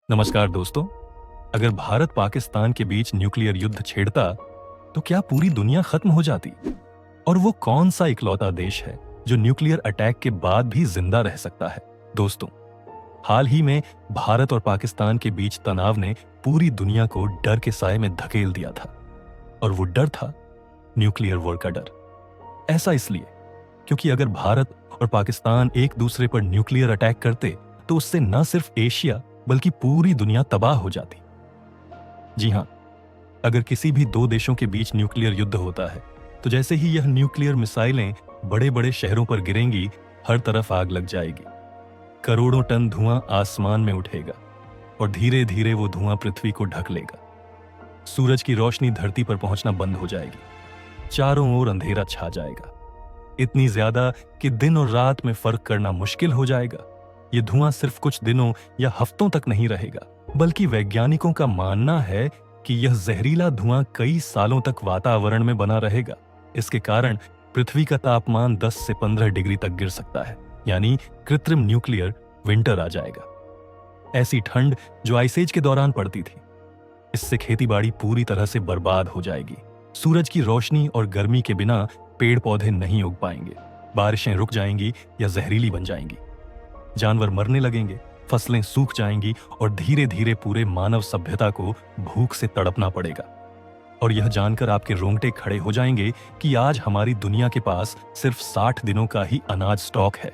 नमस्कार दोस्तों। अगर भारत पाकिस्तान के बीच न्यूक्लियर युद्ध छेड़ता तो क्या पूरी दुनिया खत्म हो जाती? और वो कौन सा इकलौता देश है जो न्यूक्लियर अटैक के बाद भी जिंदा रह सकता है? दोस्तों, हाल ही में भारत और पाकिस्तान के बीच तनाव ने पूरी दुनिया को डर के साए में धकेल दिया था। और वो डर था न्यूक्लियर वॉर का डर। ऐसा इसलिए क्योंकि अगर भारत और पाकिस्तान एक दूसरे पर न्यूक्लियर अटैक करते तो उससे न सिर्फ एशिया बल्कि पूरी दुनिया तबाह हो जाती। जी हां, अगर किसी भी दो देशों के बीच न्यूक्लियर युद्ध होता है तो जैसे ही यह न्यूक्लियर मिसाइलें बड़े बड़े शहरों पर गिरेंगी, हर तरफ आग लग जाएगी। करोड़ों टन धुआं आसमान में उठेगा और धीरे धीरे वो धुआं पृथ्वी को ढक लेगा। सूरज की रोशनी धरती पर पहुंचना बंद हो जाएगी। चारों ओर अंधेरा छा जाएगा, इतनी ज्यादा कि दिन और रात में फर्क करना मुश्किल हो जाएगा। ये धुआं सिर्फ कुछ दिनों या हफ्तों तक नहीं रहेगा, बल्कि वैज्ञानिकों का मानना है कि यह जहरीला धुआं कई सालों तक वातावरण में बना रहेगा। इसके कारण पृथ्वी का तापमान 10 से 15 डिग्री तक गिर सकता है, यानी कृत्रिम न्यूक्लियर विंटर आ जाएगा। ऐसी ठंड जो आइस एज के दौरान पड़ती थी। इससे खेतीबाड़ी पूरी तरह से बर्बाद हो जाएगी। सूरज की रोशनी और गर्मी के बिना पेड़ पौधे नहीं उग पाएंगे, बारिशें रुक जाएंगी या जहरीली बन जाएंगी, जानवर मरने लगेंगे, फसलें सूख जाएंगी और धीरे धीरे पूरे मानव सभ्यता को भूख से तड़पना पड़ेगा। और यह जानकर आपके रोंगटे खड़े हो जाएंगे कि आज हमारी दुनिया के पास सिर्फ 60 दिनों का ही अनाज स्टॉक है।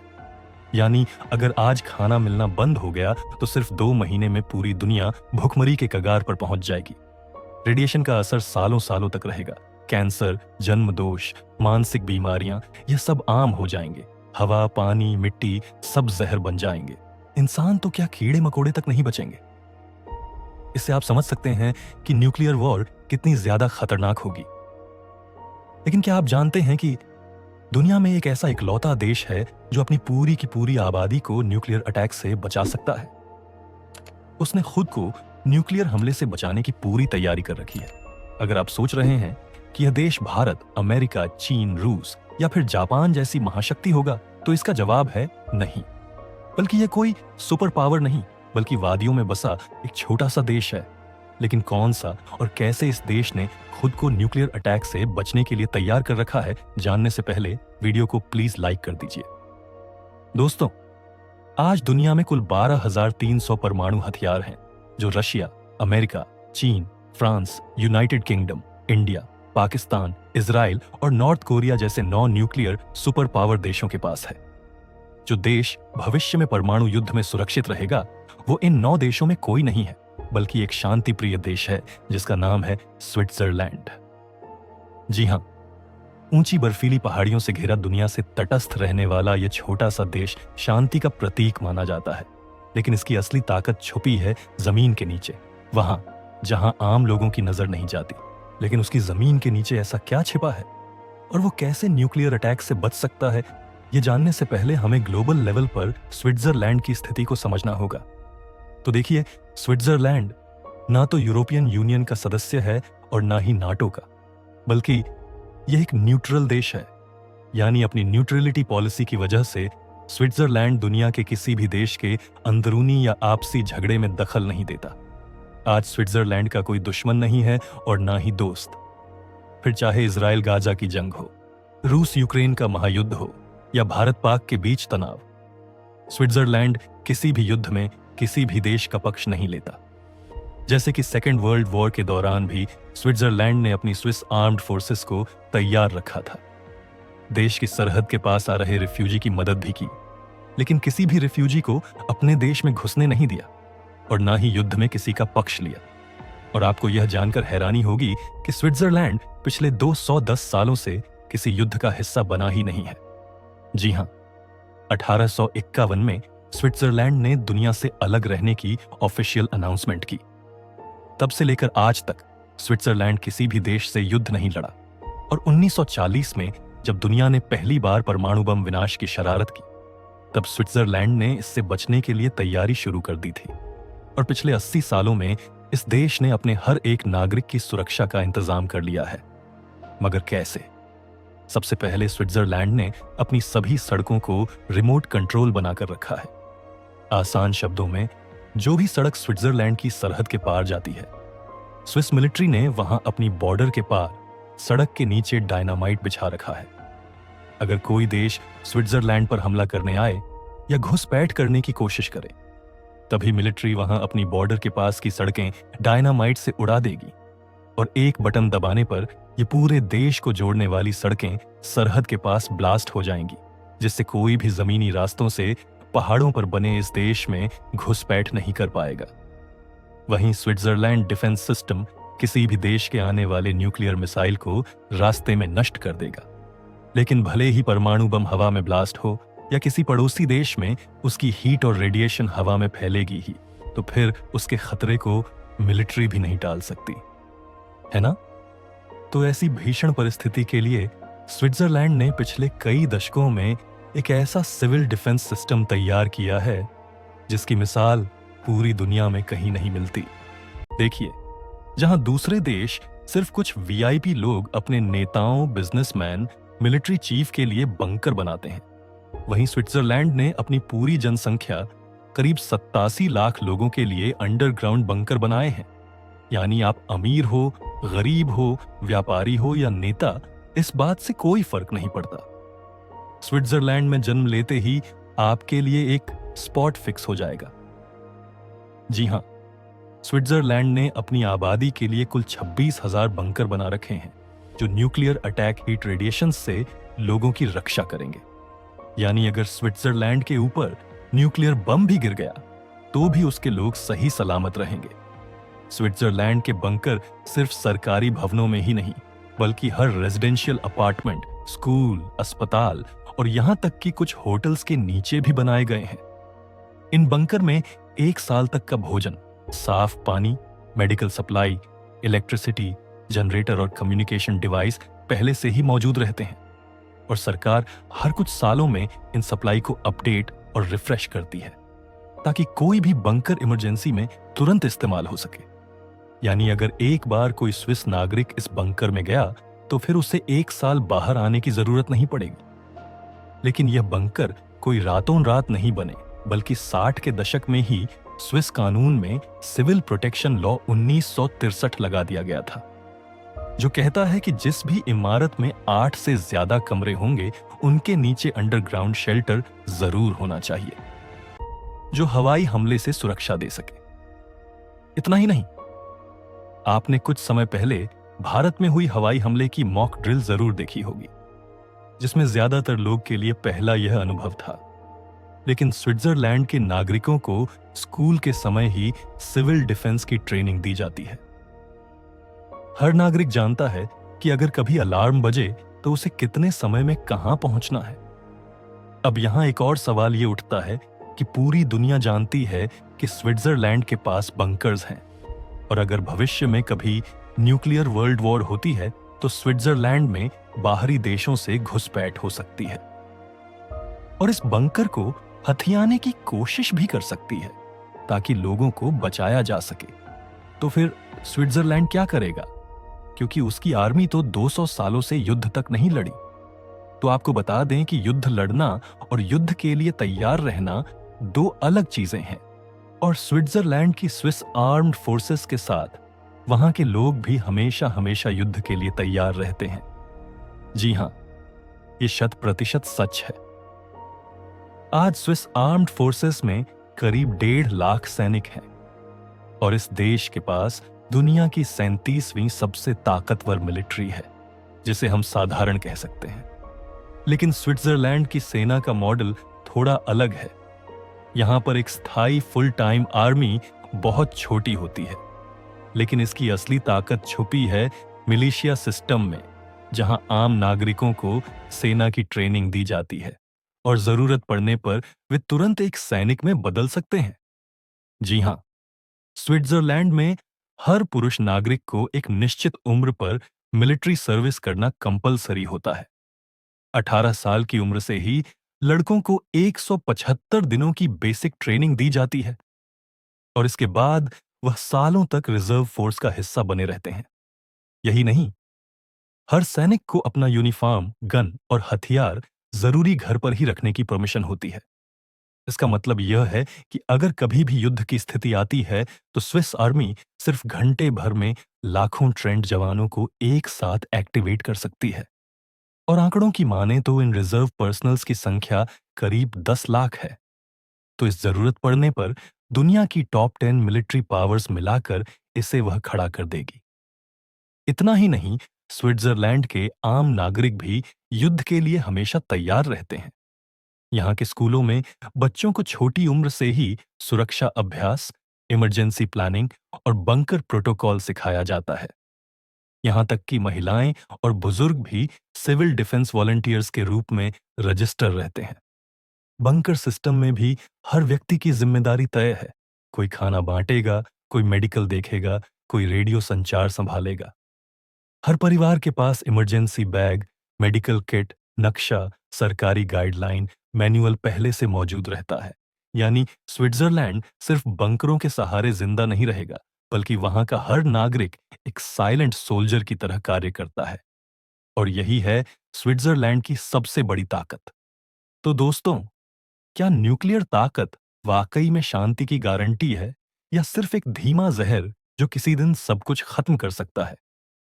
यानी अगर आज खाना मिलना बंद हो गया तो सिर्फ 2 महीने में पूरी दुनिया भुखमरी के कगार पर पहुंच जाएगी। रेडिएशन का असर सालों सालों तक रहेगा। कैंसर, जन्म दोष, मानसिक बीमारियां, यह सब आम हो जाएंगे। हवा, पानी, मिट्टी सब जहर बन जाएंगे। इंसान तो क्या कीड़े मकोड़े तक नहीं बचेंगे। इससे आप समझ सकते हैं कि न्यूक्लियर वॉर कितनी ज्यादा खतरनाक होगी। लेकिन क्या आप जानते हैं कि दुनिया में एक ऐसा इकलौता देश है जो अपनी पूरी की पूरी आबादी को न्यूक्लियर अटैक से बचा सकता है? उसने खुद को न्यूक्लियर हमले से बचाने की पूरी तैयारी कर रखी है। अगर आप सोच रहे हैं कि यह देश भारत, अमेरिका, चीन, रूस या फिर जापान जैसी महाशक्ति होगा, तो इसका जवाब है नहीं। बल्कि यह कोई सुपर पावर नहीं, बल्कि वादियों में बसा एक छोटा सा देश है। लेकिन कौन सा और कैसे इस देश ने खुद को न्यूक्लियर अटैक से बचने के लिए तैयार कर रखा है, जानने से पहले वीडियो को प्लीज लाइक कर दीजिए। दोस्तों, आज दुनिया में कुल 12,300 परमाणु हथियार हैं जो रशिया, अमेरिका, चीन, France, United kingdom, India, Pakistan, Israel और नॉर्थ कोरिया जैसे 9 न्यूक्लियर सुपर पावर देशों के पास है। जो देश भविष्य में परमाणु युद्ध में सुरक्षित रहेगा, वो इन 9 देशों में कोई नहीं है, बल्कि एक शांति प्रिय देश है जिसका नाम है स्विट्जरलैंड। जी हां, ऊंची बर्फीली पहाड़ियों से घिरा दुनिया से तटस्थ रहने वाला यह छोटा सा देश शांति का प्रतीक माना जाता है। लेकिन इसकी असली ताकत छुपी है जमीन के नीचे, वहां जहां आम लोगों की नजर नहीं जाती। लेकिन उसकी जमीन के नीचे ऐसा क्या छिपा है और वो कैसे न्यूक्लियर अटैक से बच सकता है, ये जानने से पहले हमें ग्लोबल लेवल पर स्विट्जरलैंड की स्थिति को समझना होगा। तो देखिए, स्विट्जरलैंड ना तो यूरोपियन यूनियन का सदस्य है और ना ही नाटो का, बल्कि यह एक न्यूट्रल देश है। यानी अपनी न्यूट्रलिटी पॉलिसी की वजह से स्विट्जरलैंड दुनिया के किसी भी देश के अंदरूनी या आपसी झगड़े में दखल नहीं देता। आज स्विट्जरलैंड का कोई दुश्मन नहीं है और ना ही दोस्त। फिर चाहे इजराइल गाजा की जंग हो, रूस यूक्रेन का महायुद्ध हो या भारत पाक के बीच तनाव, स्विट्जरलैंड किसी भी युद्ध में किसी भी देश का पक्ष नहीं लेता। जैसे कि सेकेंड वर्ल्ड वॉर के दौरान भी स्विट्जरलैंड ने अपनी स्विस आर्म्ड फोर्सेस को तैयार रखा था। देश की सरहद के पास आ रहे रिफ्यूजी की मदद भी की, लेकिन किसी भी रिफ्यूजी को अपने देश में घुसने नहीं दिया और ना ही युद्ध में किसी का पक्ष लिया। और आपको यह जानकर हैरानी होगी कि स्विट्जरलैंड पिछले 210 सालों से किसी युद्ध का हिस्सा बना ही नहीं है। जी हां, 1851 में स्विट्जरलैंड ने दुनिया से अलग रहने की ऑफिशियल अनाउंसमेंट की। तब से लेकर आज तक स्विट्जरलैंड किसी भी देश से युद्ध नहीं लड़ा। और 1940 में जब दुनिया ने पहली बार परमाणु बम विनाश की शरारत की, तब स्विट्जरलैंड ने इससे बचने के लिए तैयारी शुरू कर दी थी। और पिछले 80 सालों में इस देश ने अपने हर एक नागरिक की सुरक्षा का इंतजाम कर लिया है। मगर कैसे? सबसे पहले स्विट्जरलैंड ने अपनी सभी सड़कों को रिमोट कंट्रोल बनाकर रखा है। आसान शब्दों में, जो भी सड़क स्विट्जरलैंड की सरहद के पार जाती है, स्विस मिलिट्री ने वहां अपनी बॉर्डर के पार सड़क के नीचे डायनामाइट बिछा रखा है। अगर कोई देश स्विट्जरलैंड पर हमला करने आए या घुसपैठ करने की कोशिश करे, तभी मिलिट्री वहां अपनी बॉर्डर के पास की सड़कें डायनामाइट से उड़ा देगी और एक बटन दबाने पर ये पूरे देश को जोड़ने वाली सड़कें सरहद के पास ब्लास्ट हो जाएंगी, जिससे कोई भी जमीनी रास्तों से पहाड़ों पर बने इस देश में घुसपैठ नहीं कर पाएगा। वहीं स्विट्जरलैंड डिफेंस सिस्टम किसी भी देश के आने वाले न्यूक्लियर मिसाइल को रास्ते में नष्ट कर देगा। लेकिन भले ही परमाणु बम हवा में ब्लास्ट हो या किसी पड़ोसी देश में उसकी हीट और रेडिएशन हवा में फैलेगी ही, तो फिर उसके खतरे को मिलिट्री भी नहीं टाल सकती, है ना? तो ऐसी भीषण परिस्थिति के लिए स्विट्जरलैंड ने पिछले कई दशकों में एक ऐसा सिविल डिफेंस सिस्टम तैयार किया है जिसकी मिसाल पूरी दुनिया में कहीं नहीं मिलती। देखिए, जहां दूसरे देश सिर्फ कुछ वीआईपी लोग अपने नेताओं, बिजनेसमैन, मिलिट्री चीफ के लिए बंकर बनाते हैं, वहीं स्विट्जरलैंड ने अपनी पूरी जनसंख्या करीब 87 लाख लोगों के लिए अंडरग्राउंड बंकर बनाए हैं। यानी आप अमीर हो, गरीब हो, व्यापारी हो या नेता, इस बात से कोई फर्क नहीं पड़ता। स्विट्जरलैंड में जन्म लेते ही आपके लिए एक स्पॉट फिक्स हो जाएगा। जी हां, स्विट्जरलैंड ने अपनी आबादी के लिए कुल 26,000 बंकर बना रखे हैं जो न्यूक्लियर अटैक हीट रेडिएशन से लोगों की रक्षा करेंगे। यानी अगर स्विट्जरलैंड के ऊपर न्यूक्लियर बम भी गिर गया तो भी उसके लोग सही सलामत रहेंगे। स्विट्जरलैंड के बंकर सिर्फ सरकारी भवनों में ही नहीं, बल्कि हर रेजिडेंशियल अपार्टमेंट, स्कूल, अस्पताल और यहां तक कि कुछ होटल्स के नीचे भी बनाए गए हैं। इन बंकर में 1 साल तक का भोजन, साफ पानी, मेडिकल सप्लाई, इलेक्ट्रिसिटी, जनरेटर और कम्युनिकेशन डिवाइस पहले से ही मौजूद रहते हैं और सरकार हर कुछ सालों में इन सप्लाई को अपडेट और रिफ्रेश करती है ताकि कोई भी बंकर इमरजेंसी में तुरंत इस्तेमाल हो सके। यानी अगर एक बार कोई स्विस नागरिक इस बंकर में गया तो फिर उसे 1 साल बाहर आने की जरूरत नहीं पड़ेगी। लेकिन यह बंकर कोई रातों रात नहीं बने, बल्कि 60 के दशक में ही स्विस कानून में सिविल प्रोटेक्शन लॉ 1963 लगा दिया गया था, जो कहता है कि जिस भी इमारत में 8 से ज्यादा कमरे होंगे उनके नीचे अंडरग्राउंड शेल्टर जरूर होना चाहिए जो हवाई हमले से सुरक्षा दे सके। इतना ही नहीं, आपने कुछ समय पहले भारत में हुई हवाई हमले की मॉक ड्रिल जरूर देखी होगी, जिसमें ज्यादातर लोग के लिए पहला यह अनुभव था। लेकिन स्विट्जरलैंड के नागरिकों को स्कूल के समय ही सिविल डिफेंस की ट्रेनिंग दी जाती है। हर नागरिक जानता है कि अगर कभी अलार्म बजे तो उसे कितने समय में कहां पहुंचना है। अब यहां एक और सवाल यह उठता है कि पूरी दुनिया जानती है कि स्विट्जरलैंड के पास बंकर्स हैं, और अगर भविष्य में कभी न्यूक्लियर वर्ल्ड वॉर होती है तो स्विट्जरलैंड में बाहरी देशों से घुसपैठ हो सकती है और इस बंकर को हथियाने की कोशिश भी कर सकती है ताकि लोगों को बचाया जा सके। तो फिर स्विट्जरलैंड क्या करेगा? क्योंकि उसकी आर्मी तो 200 सालों से युद्ध तक नहीं लड़ी। तो आपको बता दें कि युद्ध लड़ना और युद्ध के लिए तैयार रहना 2 अलग चीजें हैं, और स्विट्जरलैंड की स्विस आर्म्ड फोर्सेस के साथ वहां के लोग भी हमेशा हमेशा युद्ध के लिए तैयार रहते हैं। जी हां, ये 100% सच है। आज स्विस आर्म्ड फोर्सेस में करीब 1.5 लाख सैनिक हैं और इस देश के पास दुनिया की 37वीं सबसे ताकतवर मिलिट्री है, जिसे हम साधारण कह सकते हैं। लेकिन स्विट्जरलैंड की सेना का मॉडल थोड़ा अलग है। यहां पर एक स्थायी फुल टाइम आर्मी बहुत छोटी होती है, लेकिन इसकी असली ताकत छुपी है मिलिशिया सिस्टम में, जहां आम नागरिकों को सेना की ट्रेनिंग दी जाती है और जरूरत पड़ने पर वे तुरंत एक सैनिक में बदल सकते हैं। जी हां, स्विट्जरलैंड में हर पुरुष नागरिक को एक निश्चित उम्र पर मिलिट्री सर्विस करना कंपलसरी होता है। 18 साल की उम्र से ही लड़कों को 175 दिनों की बेसिक ट्रेनिंग दी जाती है और इसके बाद वह सालों तक रिजर्व फोर्स का हिस्सा बने रहते हैं। यही नहीं, हर सैनिक को अपना यूनिफॉर्म, गन और हथियार जरूरी घर पर ही रखने की परमिशन होती है। इसका मतलब यह है कि अगर कभी भी युद्ध की स्थिति आती है, तो स्विस आर्मी सिर्फ घंटे भर में लाखों ट्रेंड जवानों को एक साथ एक्टिवेट कर सकती है। और आंकड़ों की माने तो इन रिजर्व पर्सनल्स की संख्या करीब 10 लाख है। तो इस जरूरत पड़ने पर दुनिया की टॉप 10 मिलिट्री पावर्स मिलाकर इसे वह खड़ा कर देगी। इतना ही नहीं, स्विट्जरलैंड के आम नागरिक भी युद्ध के लिए हमेशा तैयार रहते हैं। यहाँ के स्कूलों में बच्चों को छोटी उम्र से ही सुरक्षा अभ्यास, इमरजेंसी प्लानिंग और बंकर प्रोटोकॉल सिखाया जाता है। यहाँ तक कि महिलाएं और बुजुर्ग भी सिविल डिफेंस वॉलंटियर्स के रूप में रजिस्टर रहते हैं। बंकर सिस्टम में भी हर व्यक्ति की जिम्मेदारी तय है। कोई खाना बांटेगा, कोई मेडिकल देखेगा, कोई रेडियो संचार संभालेगा। हर परिवार के पास इमरजेंसी बैग, मेडिकल किट, नक्शा, सरकारी गाइडलाइन, मैनुअल पहले से मौजूद रहता है। यानी स्विट्जरलैंड सिर्फ बंकरों के सहारे जिंदा नहीं रहेगा, बल्कि वहां का हर नागरिक एक साइलेंट सोल्जर की तरह कार्य करता है। और यही है स्विट्जरलैंड की सबसे बड़ी ताकत। तो दोस्तों, क्या न्यूक्लियर ताकत वाकई में शांति की गारंटी है, या सिर्फ एक धीमा जहर जो किसी दिन सब कुछ खत्म कर सकता है?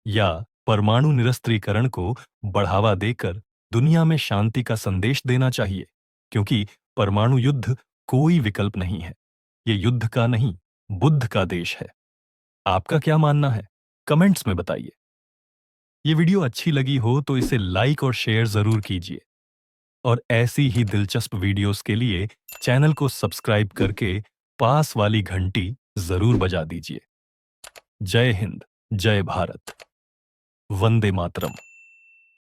या परमाणु निरस्त्रीकरण को बढ़ावा देकर दुनिया में शांति का संदेश देना चाहिए? क्योंकि परमाणु युद्ध कोई विकल्प नहीं है। ये युद्ध का नहीं, बुद्ध का देश है। आपका क्या मानना है? कमेंट्स में बताइए। ये वीडियो अच्छी लगी हो तो इसे लाइक और शेयर जरूर कीजिए। और ऐसी ही दिलचस्प वीडियोस के लिए चैनल को सब्सक्राइब करके पास वाली घंटी जरूर बजा दीजिए। जय हिंद, जय भारत, वंदे मातरम।